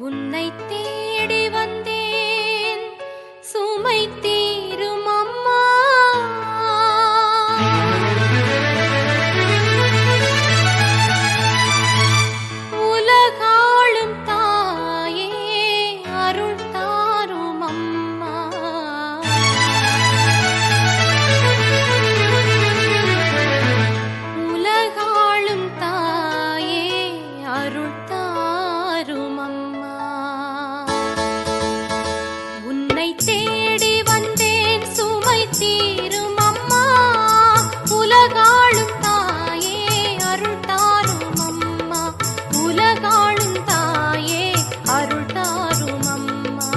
உன்னை தேடி வந்தேன் சுமை தீரும் அம்மா. உலகாளும் தாயே அருள் தாரும் அம்மா. உலகாளும் தாயே அருள் தாரும் அம்மா. உன்னை தேடி வந்தேன் சுமை தீரும் அம்மா. உலகாளும் தாயே அருள் தாரும் அம்மா. உலகாளும் தாயே அருள் தாரும் அம்மா.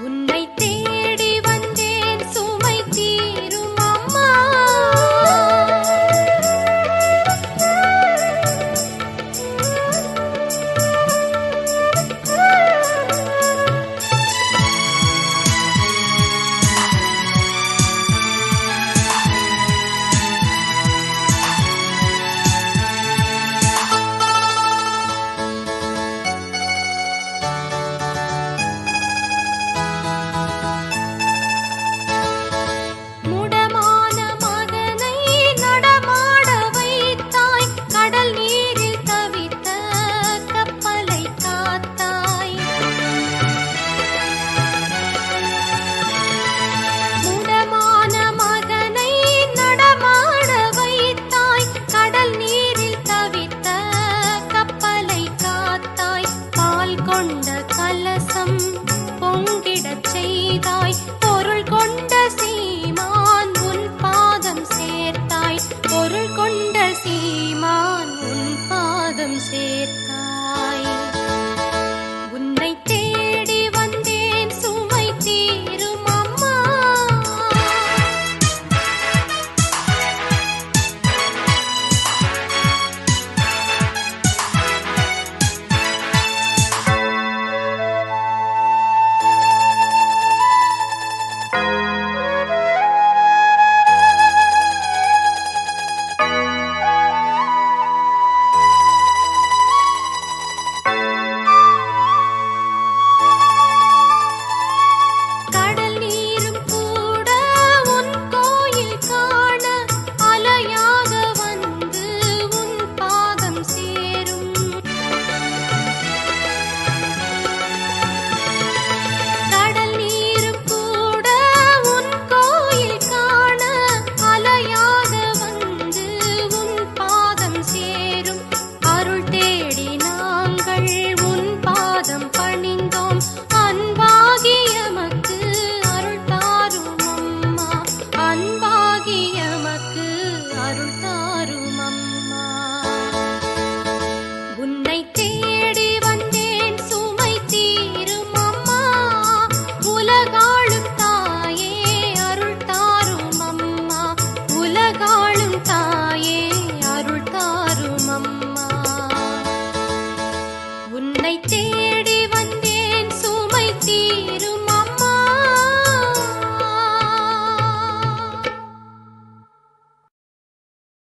உன்னை தேடி வந்தேன் சுமை தீரும் அம்மா. முடமான மகனை நடமாட வைத்தாய். கடல் நீரில் தவித்த கப்பலை காத்தாய். முடமான மகனை நடமாட வைத்தாய். கடல் நீரில் தவித்த கப்பலை காத்தாய். பால் கொண்ட கலசம் பொங்கிடச் செய்தாய். பொருள் கொண்ட சீமான் உன் பாதம் சேர்த்தாய். பொருள் கொண்ட சீமான் உன் பாதம் சேர்த்தாய். உன்னை தேடி வந்தேன் சுமை தீரும் அம்மா. கடல் நீரும் கூட உன் கோயில் காண அலையாக வந்து உன் பாதம் சேரும். கடல் நீரும் கூட உன் கோயில் காண அலையாக வந்து உன் பாதம் சேரும். அருள் தேடி நாங்கள் உன் பாதம் பணிந்தோம். அன்பாகி எமக்கு அருள் தாரும் அம்மா. அன்பாகி எமக்கு அருள் தாரும் அம்மா. உன்னை தேடி வந்தேன் சுமை தீரும் அம்மா. உலகாளும் தாயே அருள் தாரும் அம்மா. உலகாளும் தாயே அருள் தாரும் அம்மா. உன்னை தேடி